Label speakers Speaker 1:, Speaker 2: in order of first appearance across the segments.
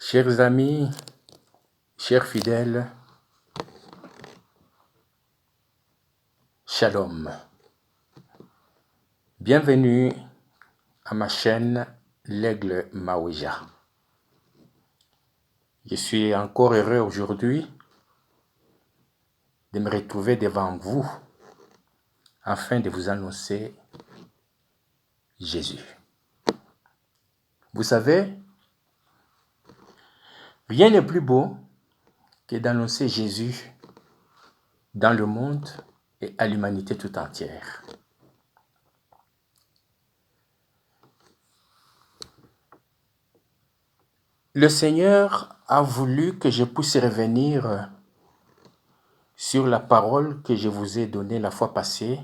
Speaker 1: Chers amis, chers fidèles, Shalom. Bienvenue à ma chaîne L'Aigle Maouija. Je suis encore heureux aujourd'hui de me retrouver devant vous afin de vous annoncer Jésus. Vous savez, rien n'est plus beau que d'annoncer Jésus dans le monde et à l'humanité tout entière. Le Seigneur a voulu que je puisse revenir sur la parole que je vous ai donnée la fois passée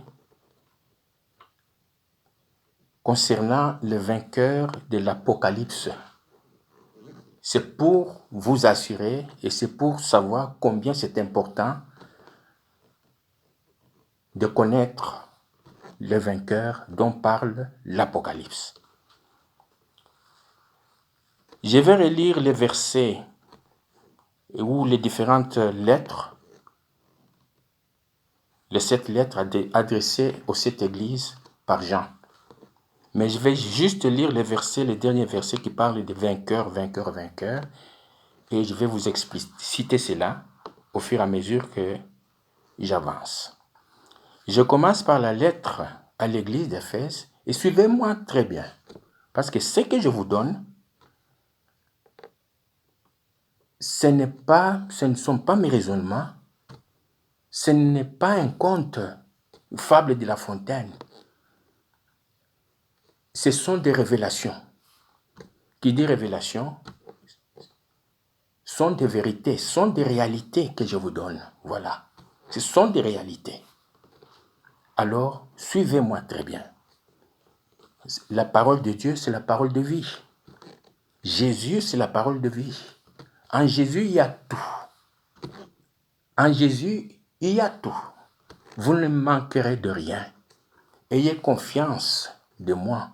Speaker 1: concernant le vainqueur de l'Apocalypse. C'est pour vous assurer et c'est pour savoir combien c'est important de connaître le vainqueur dont parle l'Apocalypse. Je vais relire les versets ou les différentes lettres, les 7 lettres adressées aux 7 églises par Jean. Mais je vais juste lire les versets, les derniers versets qui parlent de vainqueur, vainqueur, vainqueur. Et je vais vous expliciter cela au fur et à mesure que j'avance. Je commence par la lettre à l'église d'Éphèse et suivez-moi très bien. Parce que ce que je vous donne, ce ne sont pas mes raisonnements, ce n'est pas un conte, une fable de La Fontaine. Ce sont des révélations. Qui dit révélation, sont des vérités, sont des réalités que je vous donne. Voilà. Ce sont des réalités. Alors, suivez-moi très bien. La parole de Dieu, c'est la parole de vie. Jésus, c'est la parole de vie. En Jésus, il y a tout. En Jésus, il y a tout. Vous ne manquerez de rien. Ayez confiance de moi.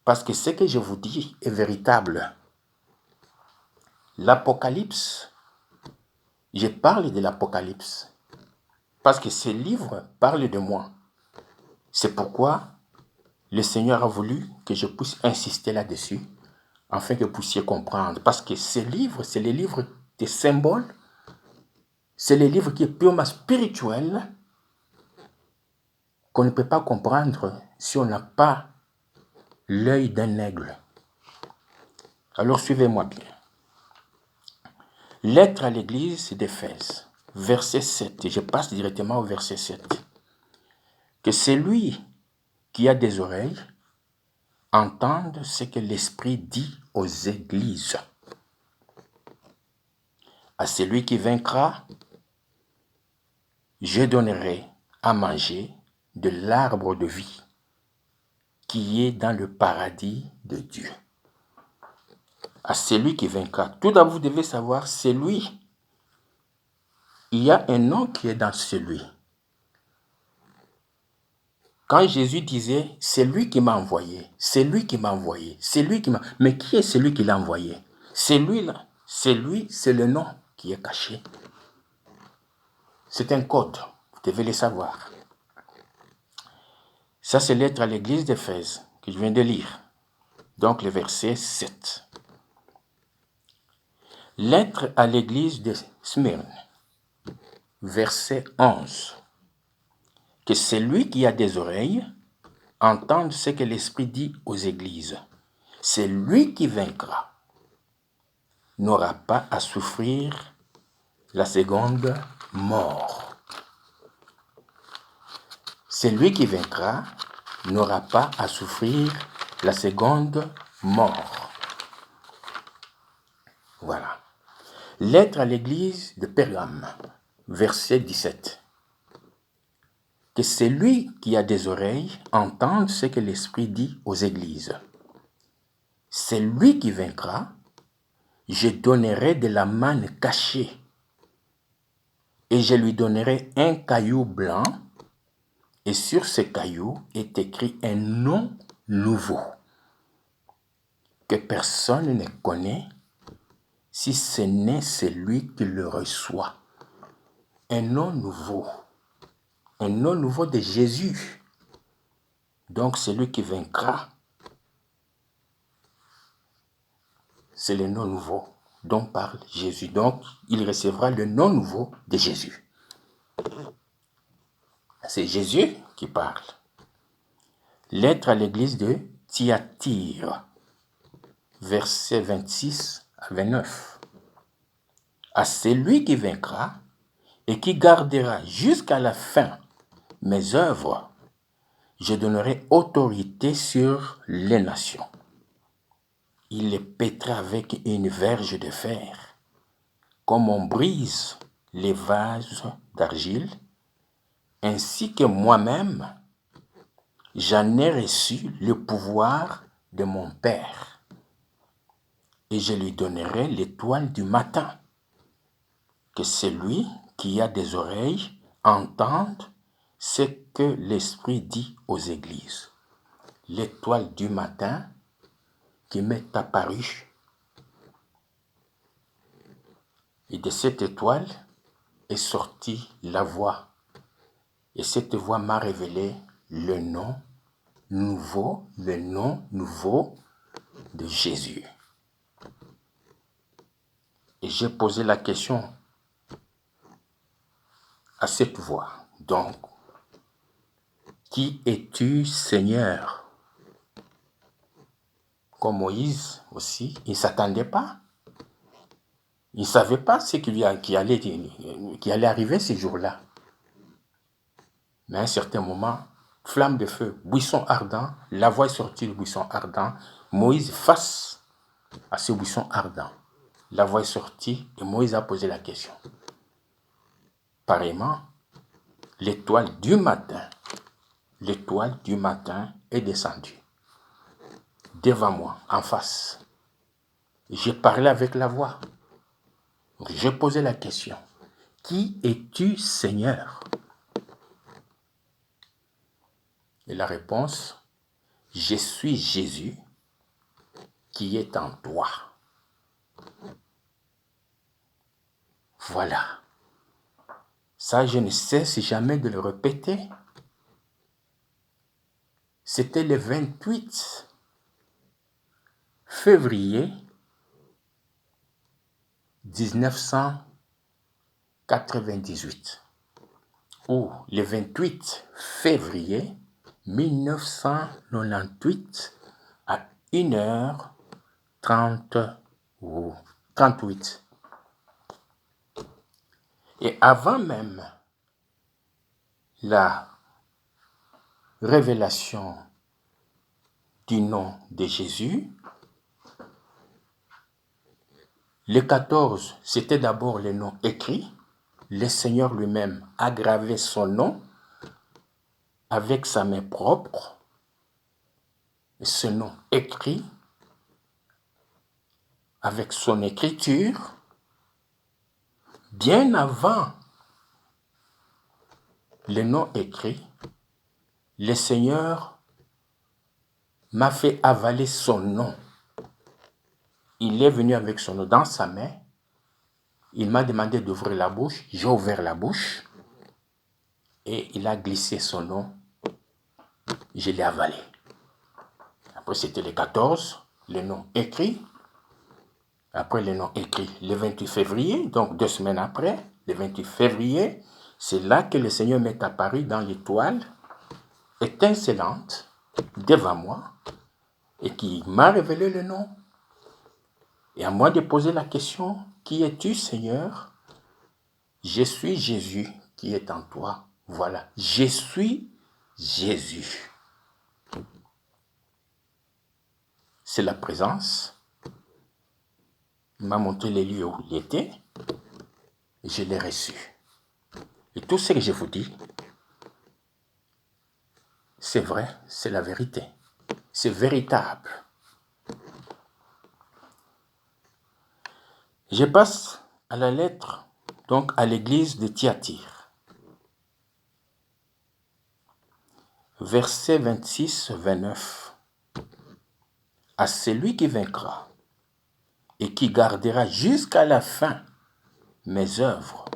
Speaker 1: Parce que ce que je vous dis est véritable. L'Apocalypse, je parle de l'Apocalypse. Parce que ce livre parle de moi. C'est pourquoi le Seigneur a voulu que je puisse insister là-dessus, afin que vous puissiez comprendre. Parce que ce livre, c'est le livre des symboles, c'est le livre qui est purement spirituel, qu'on ne peut pas comprendre si on n'a pas l'œil d'un aigle. Alors suivez-moi bien. Lettre à l'église d'Éphèse, verset 7. Je passe directement au verset 7. Que celui qui a des oreilles entende ce que l'Esprit dit aux églises. À celui qui vaincra, je donnerai à manger de l'arbre de vie qui est dans le paradis de Dieu. À celui qui vaincra. Tout d'abord, vous devez savoir, c'est lui. Il y a un nom qui est dans celui. Quand Jésus disait, c'est lui qui m'a envoyé, c'est lui qui m'a envoyé, c'est lui qui m'a... Mais qui est celui qui l'a envoyé? C'est lui là. C'est lui, c'est le nom qui est caché. C'est un code, vous devez le savoir. Ça, c'est l'être à l'église d'Éphèse que je viens de lire. Donc, le verset 7. Lettre à l'église de Smyrne, verset 11. Que celui qui a des oreilles entende ce que l'Esprit dit aux églises. Celui qui vaincra n'aura pas à souffrir la seconde mort. Celui qui vaincra n'aura pas à souffrir la seconde mort. Voilà. Lettre à l'église de Pergame, verset 17. Que celui qui a des oreilles entende ce que l'Esprit dit aux églises. Celui qui vaincra, je donnerai de la manne cachée et je lui donnerai un caillou blanc et sur ce caillou est écrit un nom nouveau que personne ne connaît si ce n'est celui qui le reçoit. Un nom nouveau de Jésus. Donc celui qui vaincra, c'est le nom nouveau dont parle Jésus. Donc il recevra le nom nouveau de Jésus. C'est Jésus qui parle. Lettre à l'église de Thyatire, versets 26 à 29. À celui qui vaincra et qui gardera jusqu'à la fin mes œuvres, je donnerai autorité sur les nations. Il les pètera avec une verge de fer, comme on brise les vases d'argile, ainsi que moi-même, j'en ai reçu le pouvoir de mon Père, et je lui donnerai l'étoile du matin. Que celui qui a des oreilles entende ce que l'Esprit dit aux églises. L'étoile du matin qui m'est apparue. Et de cette étoile est sortie la voix. Et cette voix m'a révélé le nom nouveau de Jésus. Et j'ai posé la question à cette voix. Donc, qui es-tu, Seigneur? Comme Moïse aussi, il ne s'attendait pas. Il ne savait pas ce qui allait arriver ces jours-là. Mais à un certain moment, flamme de feu, buisson ardent, la voix est sortie du buisson ardent. Moïse face à ce buisson ardent. La voix est sortie et Moïse a posé la question. Pareillement, l'étoile du matin est descendue devant moi, en face. J'ai parlé avec la voix. J'ai posé la question. Qui es-tu, Seigneur? Et la réponse, je suis Jésus qui est en toi. Voilà. Ça, je ne cesse jamais de le répéter. C'était le 28 février 1998. Ou le 28 février 1998 à 1h30 ou 38. Et avant même la révélation du nom de Jésus, le 14, c'était d'abord le nom écrit. Le Seigneur lui-même a gravé son nom avec sa main propre. Et ce nom écrit avec son écriture, bien avant le nom écrit, le Seigneur m'a fait avaler son nom. Il est venu avec son nom dans sa main. Il m'a demandé d'ouvrir la bouche. J'ai ouvert la bouche. Et il a glissé son nom. Je l'ai avalé. Après, c'était le 14, le nom écrit. Après le nom écrit, le 28 février, donc 2 semaines après, le 28 février, c'est là que le Seigneur m'est apparu dans l'étoile étincelante devant moi et qui m'a révélé le nom. Et à moi de poser la question, qui es-tu, Seigneur? Je suis Jésus qui est en toi. Voilà, je suis Jésus. C'est la présence. Il m'a montré les lieux où il était. Et je l'ai reçu. Et tout ce que je vous dis, c'est vrai, c'est la vérité. C'est véritable. Je passe à la lettre, donc à l'église de Thyatire. Versets 26-29. À celui qui vaincra et qui gardera jusqu'à la fin mes œuvres.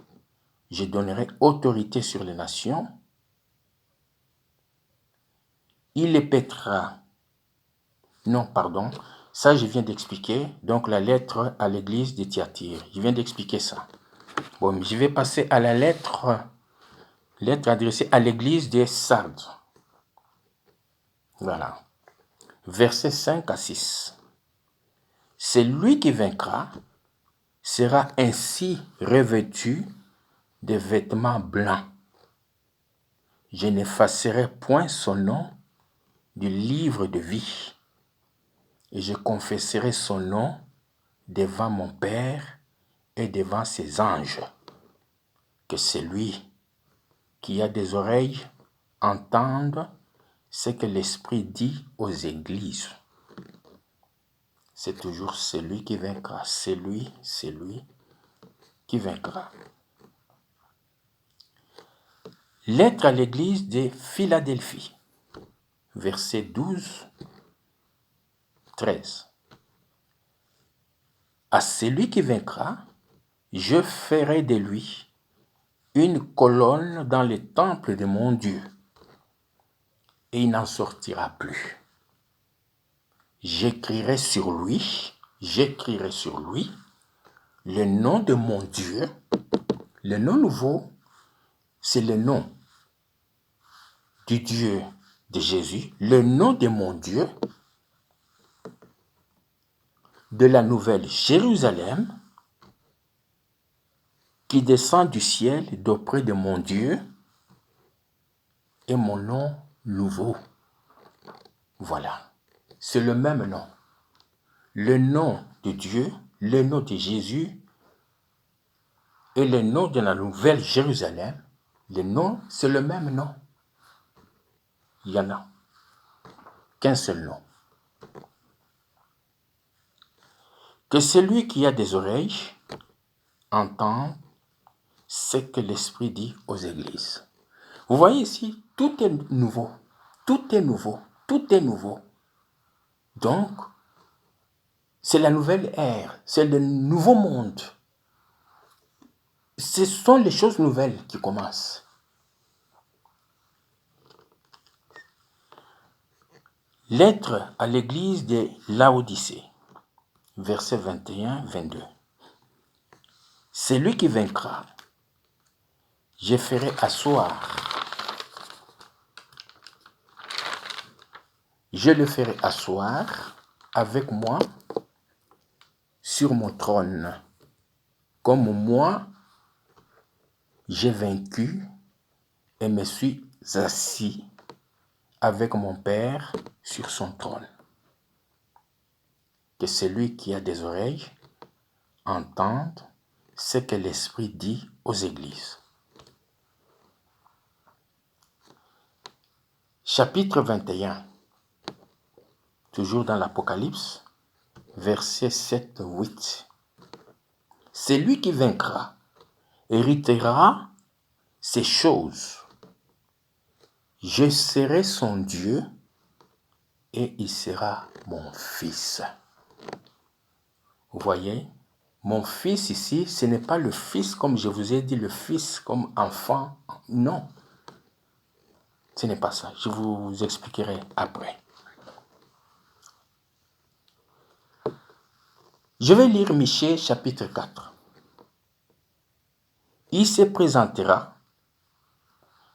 Speaker 1: Je donnerai autorité sur les nations. Il les pètera. Non, pardon. Ça, je viens d'expliquer. Donc, la lettre à l'église de Thyatire. Je viens d'expliquer ça. Bon, je vais passer à la lettre adressée à l'église de Sardes. Voilà. Versets 5 à 6. Celui qui vaincra sera ainsi revêtu de vêtements blancs. Je n'effacerai point son nom du livre de vie, et je confesserai son nom devant mon Père et devant ses anges. Que celui qui a des oreilles entende ce que l'Esprit dit aux églises. C'est toujours celui qui vaincra, celui qui vaincra. Lettre à l'église de Philadelphie, versets 12, 13. À celui qui vaincra, je ferai de lui une colonne dans le temple de mon Dieu, et il n'en sortira plus. J'écrirai sur lui le nom de mon Dieu. Le nom nouveau, c'est le nom du Dieu de Jésus, le nom de mon Dieu, de la nouvelle Jérusalem, qui descend du ciel d'auprès de mon Dieu, et mon nom nouveau. Voilà, c'est le même nom. Le nom de Dieu, le nom de Jésus et le nom de la nouvelle Jérusalem, le nom, c'est le même nom. Il y en a qu'un seul nom. Que celui qui a des oreilles entende ce que l'Esprit dit aux églises. Vous voyez ici, tout est nouveau. Tout est nouveau. Tout est nouveau. Donc, c'est la nouvelle ère. C'est le nouveau monde. Ce sont les choses nouvelles qui commencent. Lettre à l'église de Laodicée, versets 21-22. Celui qui vaincra, je ferai asseoir. Je le ferai asseoir avec moi sur mon trône, comme moi j'ai vaincu et me suis assis avec mon Père sur son trône. Que celui qui a des oreilles entende ce que l'Esprit dit aux églises. Chapitre 21, toujours dans l'Apocalypse, versets 7-8. Celui qui vaincra héritera ces choses. Je serai son Dieu et il sera mon fils. Vous voyez, mon fils ici, ce n'est pas le fils comme je vous ai dit, le fils comme enfant. Non, ce n'est pas ça. Je vous expliquerai après. Je vais lire Michée chapitre 4. Il se présentera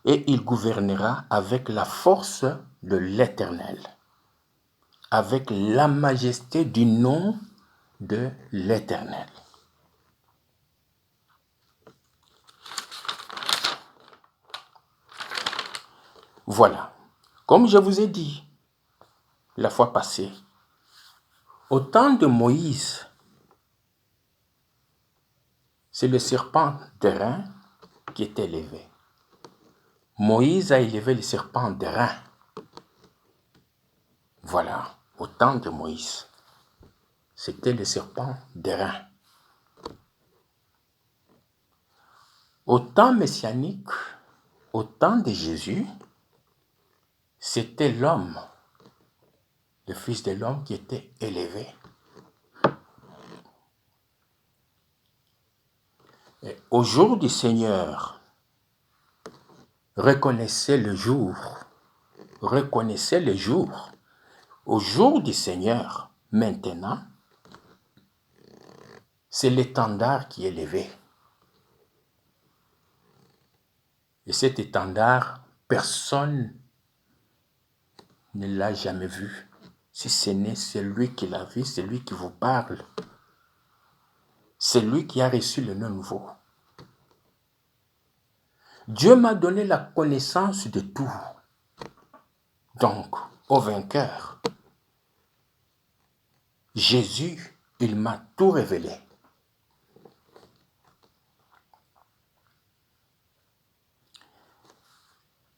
Speaker 1: et il gouvernera avec la force de l'Éternel, avec la majesté du nom de l'Éternel. Voilà, comme je vous ai dit la fois passée, au temps de Moïse, c'est le serpent d'airain qui est élevé. Moïse a élevé le serpent d'airain. Voilà, au temps de Moïse, c'était le serpent d'airain. Au temps messianique, au temps de Jésus, c'était l'homme, le Fils de l'homme qui était élevé. Au jour du Seigneur, reconnaissez le jour. Reconnaissez le jour. Au jour du Seigneur, maintenant, c'est l'étendard qui est levé. Et cet étendard, personne ne l'a jamais vu. Si ce n'est celui qui l'a vu, c'est lui qui vous parle. C'est lui qui a reçu le nom nouveau. Dieu m'a donné la connaissance de tout. Donc, au vainqueur, Jésus, il m'a tout révélé.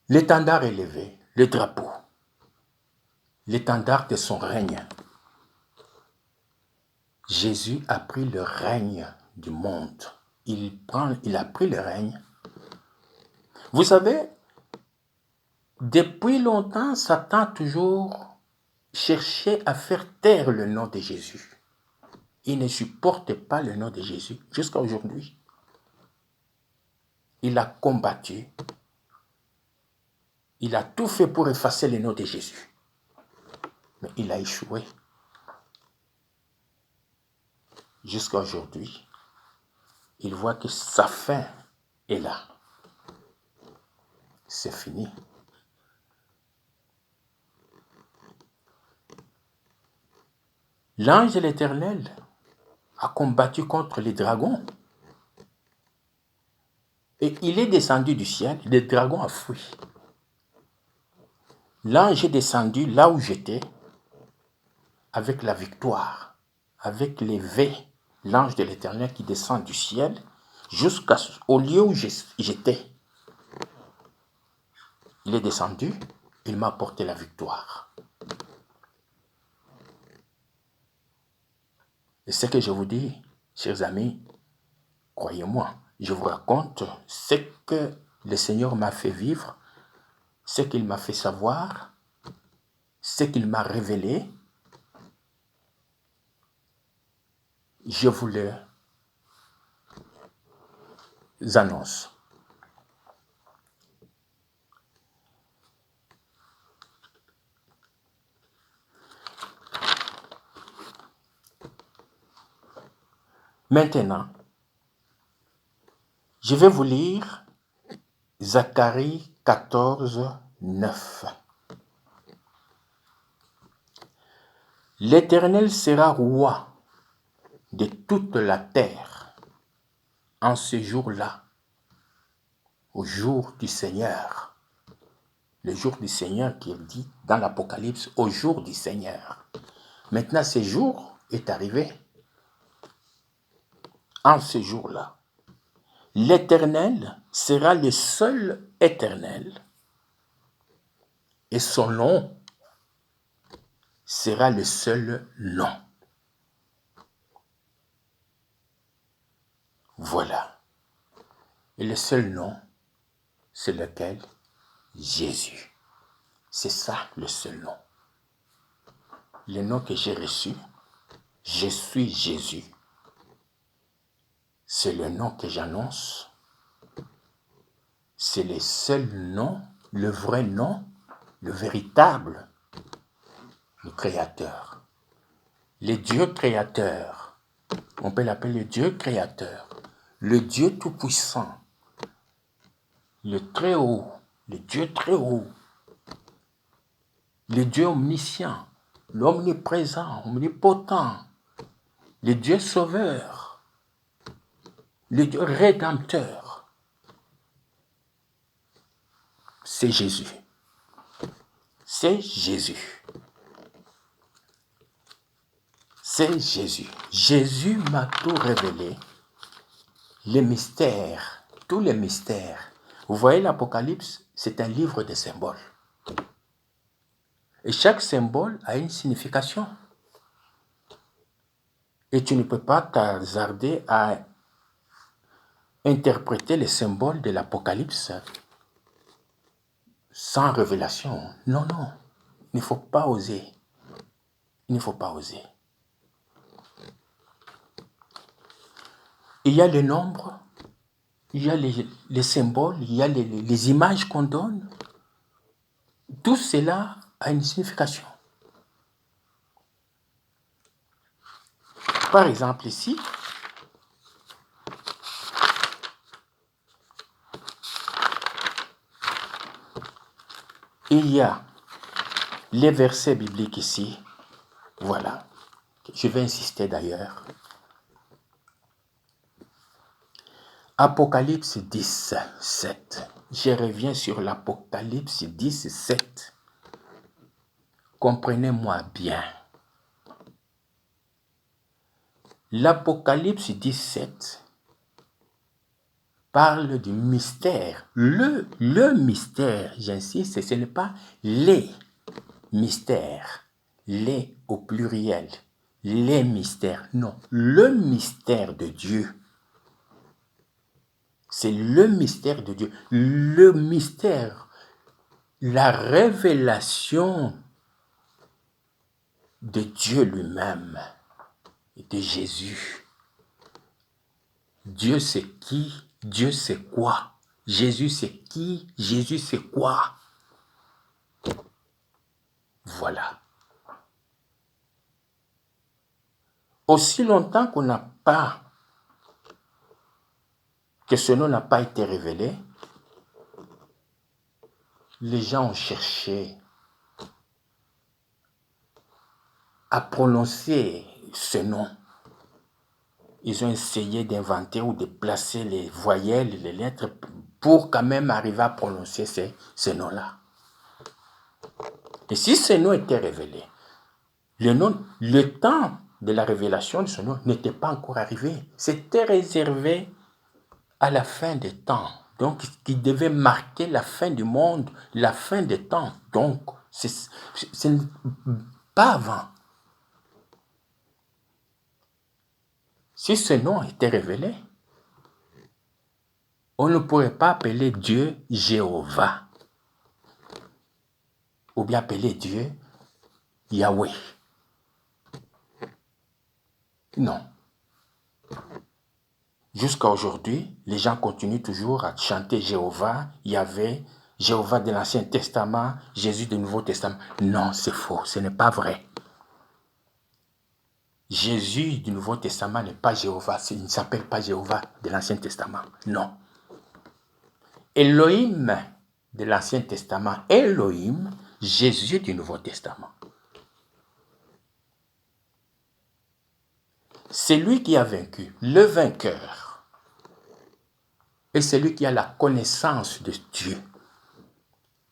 Speaker 1: L'étendard est levé, le drapeau, l'étendard de son règne. Jésus a pris le règne du monde. Il a pris le règne. Vous savez, depuis longtemps, Satan a toujours cherché à faire taire le nom de Jésus. Il ne supporte pas le nom de Jésus jusqu'à aujourd'hui. Il a combattu. Il a tout fait pour effacer le nom de Jésus. Mais il a échoué. Jusqu'à aujourd'hui, il voit que sa fin est là. C'est fini. L'ange de l'Éternel a combattu contre les dragons. Et il est descendu du ciel, le dragon a fui. L'ange est descendu là où j'étais, avec la victoire, avec les V, l'ange de l'Éternel qui descend du ciel jusqu'au lieu où j'étais. Il est descendu, il m'a apporté la victoire. Et ce que je vous dis, chers amis, croyez-moi, je vous raconte ce que le Seigneur m'a fait vivre, ce qu'il m'a fait savoir, ce qu'il m'a révélé. Je vous le annonce. Maintenant, je vais vous lire Zacharie 14, 9. L'Éternel sera roi de toute la terre en ce jour-là, au jour du Seigneur. Le jour du Seigneur qui est dit dans l'Apocalypse, au jour du Seigneur. Maintenant, ce jour est arrivé. En ce jour-là, l'Éternel sera le seul éternel et son nom sera le seul nom. Voilà. Et le seul nom, c'est lequel? Jésus. C'est ça le seul nom. Le nom que j'ai reçu, je suis Jésus. C'est le nom que j'annonce. C'est le seul nom, le vrai nom, le véritable, le Créateur. Le Dieu créateur. On peut l'appeler le Dieu créateur. Le Dieu tout-puissant. Le Très-Haut. Le Dieu Très-Haut. Le Dieu omniscient. L'omniprésent, omnipotent. Le Dieu sauveur. Le Dieu rédempteur. C'est Jésus. C'est Jésus. C'est Jésus. Jésus m'a tout révélé. Les mystères, tous les mystères. Vous voyez, l'Apocalypse, c'est un livre de symboles. Et chaque symbole a une signification. Et tu ne peux pas t'hasarder à interpréter les symboles de l'Apocalypse sans révélation. Non, non. Il ne faut pas oser. Il ne faut pas oser. Il y a le nombre il y a les symboles, il y a les images qu'on donne. Tout cela a une signification. Par exemple ici, il y a les versets bibliques ici. Voilà. Je vais insister d'ailleurs. Apocalypse 10, 7. Je reviens sur l'Apocalypse 10, 7. Comprenez-moi bien. L'Apocalypse 17 parle du mystère. Le mystère, j'insiste, ce n'est pas les mystères. Les au pluriel. Les mystères. Non, le mystère de Dieu. C'est le mystère de Dieu. Le mystère, la révélation de Dieu lui-même et de Jésus. Dieu c'est qui? Dieu c'est quoi? Jésus c'est qui? Jésus c'est quoi? Voilà. Aussi longtemps qu'on n'a pas, que ce nom n'a pas été révélé, les gens ont cherché à prononcer ce nom. Ils ont essayé d'inventer ou de placer les voyelles, les lettres, pour quand même arriver à prononcer ces noms-là. Et si ce nom était révélé, le temps de la révélation de ce nom n'était pas encore arrivé. C'était réservé à la fin des temps. Donc, qui devait marquer la fin du monde, la fin des temps. Donc, c'est pas avant. Si ce nom était révélé, on ne pourrait pas appeler Dieu Jéhovah. Ou bien appeler Dieu Yahweh. Non. Jusqu'à aujourd'hui, les gens continuent toujours à chanter Jéhovah, Yahvé, Jéhovah de l'Ancien Testament, Jésus du Nouveau Testament. Non, c'est faux, ce n'est pas vrai. Jésus du Nouveau Testament n'est pas Jéhovah, il ne s'appelle pas Jéhovah de l'Ancien Testament. Non. Elohim de l'Ancien Testament, Elohim, Jésus du Nouveau Testament. C'est lui qui a vaincu, le vainqueur. Et c'est lui qui a la connaissance de Dieu.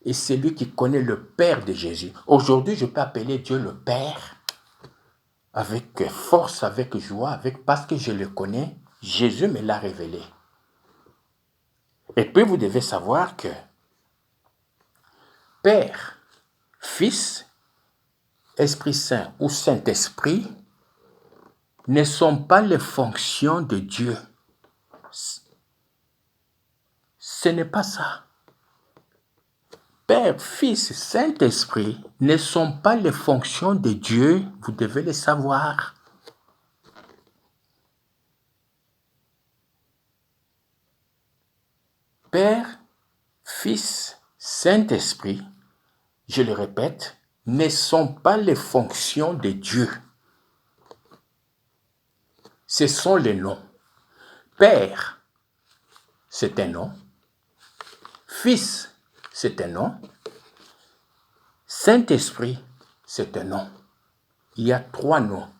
Speaker 1: Et c'est lui qui connaît le Père de Jésus. Aujourd'hui, je peux appeler Dieu le Père avec force, avec joie, parce que je le connais. Jésus me l'a révélé. Et puis, vous devez savoir que Père, Fils, Esprit Saint ou Saint-Esprit ne sont pas les fonctions de Dieu. Ce n'est pas ça. Père, Fils, Saint-Esprit ne sont pas les fonctions de Dieu, vous devez le savoir. Père, Fils, Saint-Esprit, je le répète, ne sont pas les fonctions de Dieu. Ce sont les noms. Père, c'est un nom. Fils, c'est un nom. Saint-Esprit, c'est un nom. Il y a 3 noms.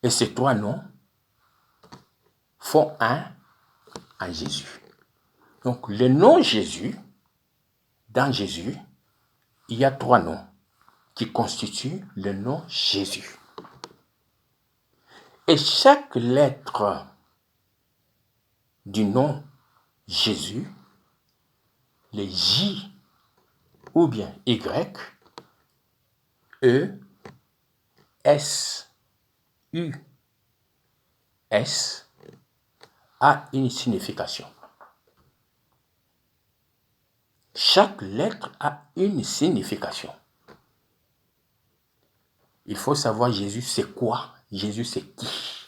Speaker 1: Et ces 3 noms font un en Jésus. Donc, le nom Jésus, dans Jésus, il y a 3 noms qui constituent le nom Jésus. Et chaque lettre du nom Jésus, les J ou bien Y, E, S, U, S, a une signification. Chaque lettre a une signification. Il faut savoir Jésus c'est quoi, Jésus c'est qui.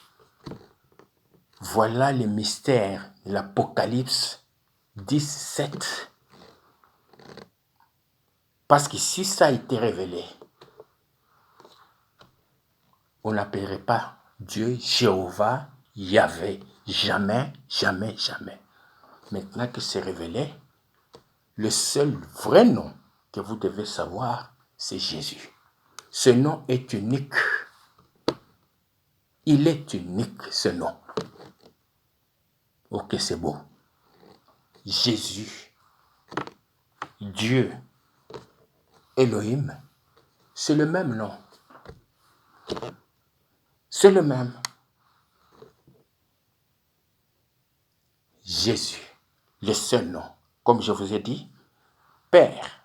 Speaker 1: Voilà les mystères de l'Apocalypse 17. Parce que si ça a été révélé, on n'appellerait pas Dieu Jéhovah, Yahvé, jamais, jamais, jamais. Maintenant que c'est révélé, le seul vrai nom que vous devez savoir, c'est Jésus. Ce nom est unique. Il est unique, ce nom. Ok, c'est beau. Jésus, Dieu, Elohim, c'est le même nom. C'est le même. Jésus, le seul nom. Comme je vous ai dit, Père,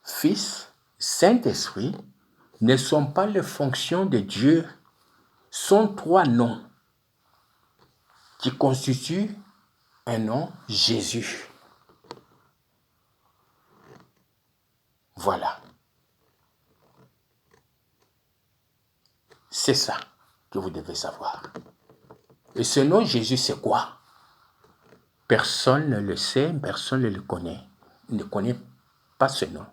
Speaker 1: Fils, Saint-Esprit ne sont pas les fonctions de Dieu, sont trois noms qui constituent un nom, Jésus. Voilà. C'est ça que vous devez savoir. Et ce nom Jésus, c'est quoi? Personne ne le sait, personne ne le connaît. Il ne connaît pas ce nom.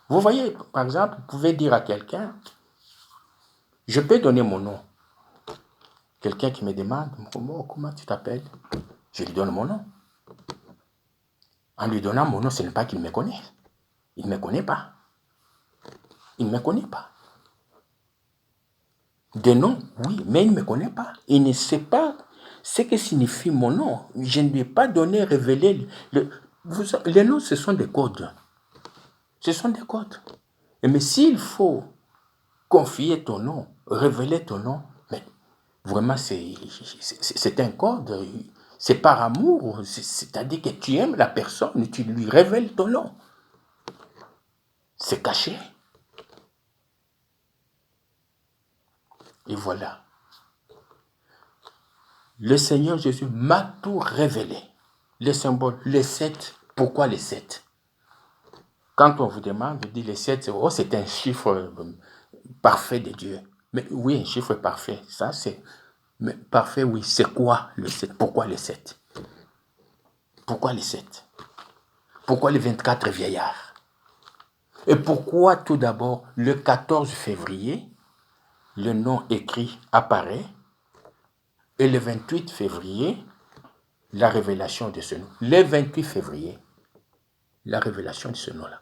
Speaker 1: Vous voyez, par exemple, vous pouvez dire à quelqu'un, je peux donner mon nom. Quelqu'un qui me demande, comment tu t'appelles? Je lui donne mon nom. En lui donnant mon nom, ce n'est pas qu'il me connaît. Il ne me connaît pas. Il ne me connaît pas. De nom, oui, mais il ne me connaît pas. Il ne sait pas ce que signifie mon nom. Je ne lui ai pas donné, révélé. Les noms, ce sont des codes. Ce sont des codes. Mais s'il faut confier ton nom, révéler ton nom, mais vraiment, c'est un code. C'est par amour. C'est-à-dire que tu aimes la personne, tu lui révèles ton nom. C'est caché. Et voilà. Le Seigneur Jésus m'a tout révélé. Les symboles, les 7. Pourquoi les 7? Quand on vous demande, on dit les 7, c'est un chiffre parfait de Dieu. Mais oui, un chiffre parfait, ça c'est... Mais parfait, oui, c'est quoi le 7? Pourquoi les 7? Pourquoi les 7? Pourquoi les 24 vieillards? Et pourquoi tout d'abord, le 14 février, le nom écrit apparaît, et le 28 février, la révélation de ce nom. Le 28 février, la révélation de ce nom-là.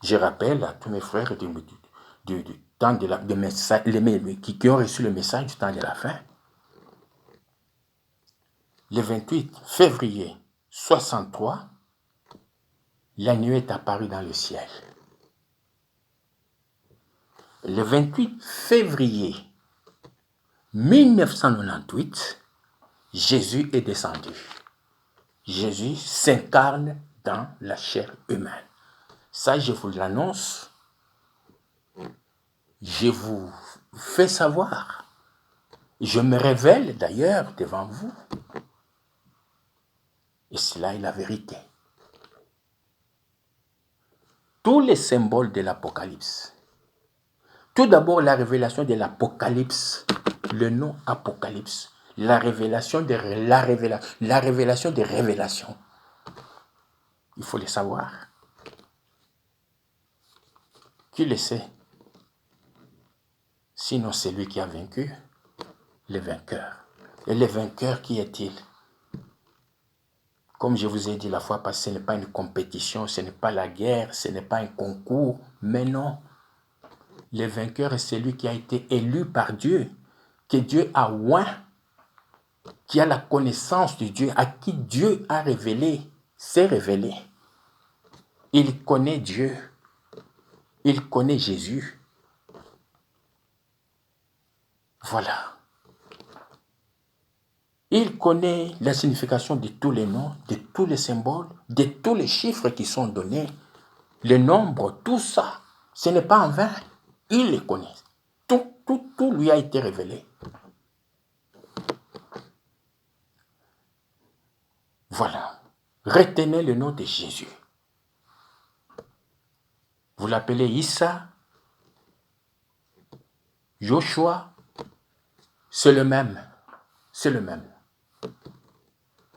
Speaker 1: Je rappelle à tous mes frères du temps de la, qui ont reçu le message du temps de la fin. Le 28 février 63, la nuit est apparue dans le ciel. Le 28 février 1998, Jésus est descendu. Jésus s'incarne dans la chair humaine. Ça, je vous l'annonce. Je vous fais savoir. Je me révèle d'ailleurs devant vous. Et cela est la vérité. Tous les symboles de l'Apocalypse. Tout d'abord, la révélation de l'Apocalypse. Le nom Apocalypse. La révélation des révélations. Il faut le savoir. Qui le sait? Sinon, c'est lui qui a vaincu. Le vainqueur. Et le vainqueur, qui est-il? Comme je vous ai dit la fois passée, ce n'est pas une compétition, ce n'est pas la guerre, ce n'est pas un concours, mais non. Le vainqueur est celui qui a été élu par Dieu, que Dieu a oint, qui a la connaissance de Dieu, à qui Dieu a révélé, s'est révélé. Il connaît Dieu, il connaît Jésus. Voilà. Il connaît la signification de tous les noms, de tous les symboles, de tous les chiffres qui sont donnés, le nombre, tout ça. Ce n'est pas en vain. Il les connaît. Tout lui a été révélé. Voilà. Retenez le nom de Jésus. Vous l'appelez Issa, Joshua, C'est le même. C'est le même.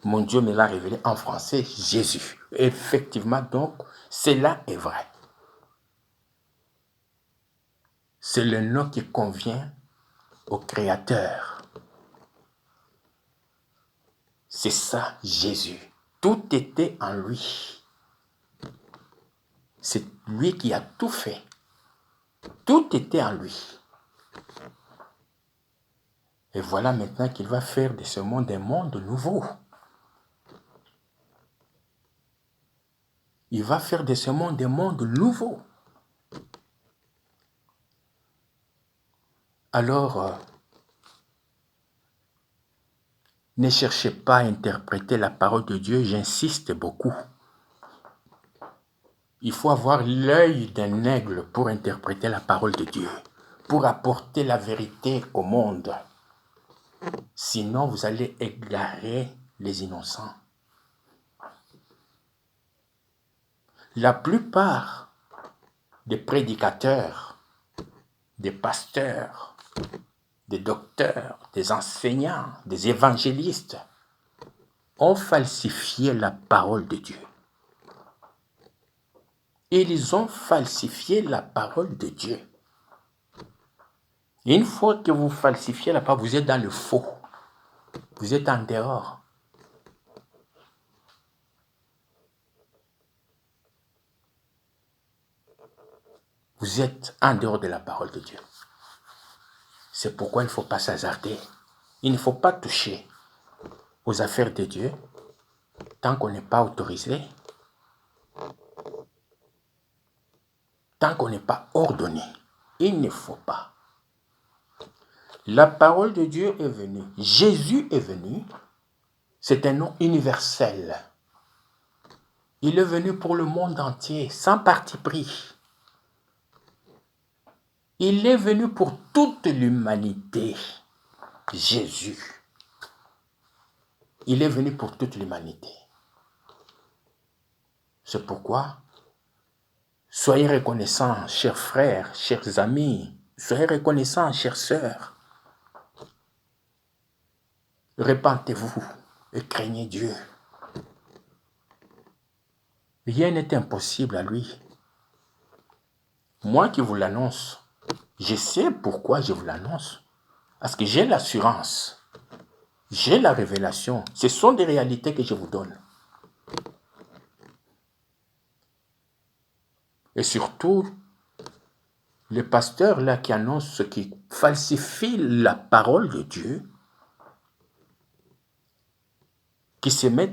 Speaker 1: Mon Dieu me l'a révélé en français, Jésus. Effectivement, donc, cela est vrai. C'est le nom qui convient au Créateur. C'est ça, Jésus. Tout était en lui. C'est lui qui a tout fait. Tout était en lui. Et voilà maintenant qu'il va faire de ce monde un monde nouveau. Il va faire de ce monde un monde nouveau. Alors, ne cherchez pas à interpréter la parole de Dieu, j'insiste beaucoup. Il faut avoir l'œil d'un aigle pour interpréter la parole de Dieu, pour apporter la vérité au monde. Sinon, vous allez égarer les innocents. La plupart des prédicateurs, des pasteurs, des docteurs, des enseignants, des évangélistes ont falsifié la parole de Dieu. Ils ont falsifié la parole de Dieu. Et une fois que vous falsifiez la parole, vous êtes dans le faux. Vous êtes en dehors. Vous êtes en dehors de la parole de Dieu. C'est pourquoi il ne faut pas s'hasarder. Il ne faut pas toucher aux affaires de Dieu tant qu'on n'est pas autorisé, tant qu'on n'est pas ordonné. Il ne faut pas. La parole de Dieu est venue. Jésus est venu. C'est un nom universel. Il est venu pour le monde entier, sans parti pris. Il est venu pour toute l'humanité. Jésus. Il est venu pour toute l'humanité. C'est pourquoi, soyez reconnaissants, chers frères, chers amis. Soyez reconnaissants, chères sœurs. Repentez-vous et craignez Dieu. Rien n'est impossible à lui. Moi qui vous l'annonce, je sais pourquoi je vous l'annonce. Parce que j'ai l'assurance, j'ai la révélation. Ce sont des réalités que je vous donne. Et surtout, les pasteurs là qui annoncent, qui falsifient la parole de Dieu, qui se mettent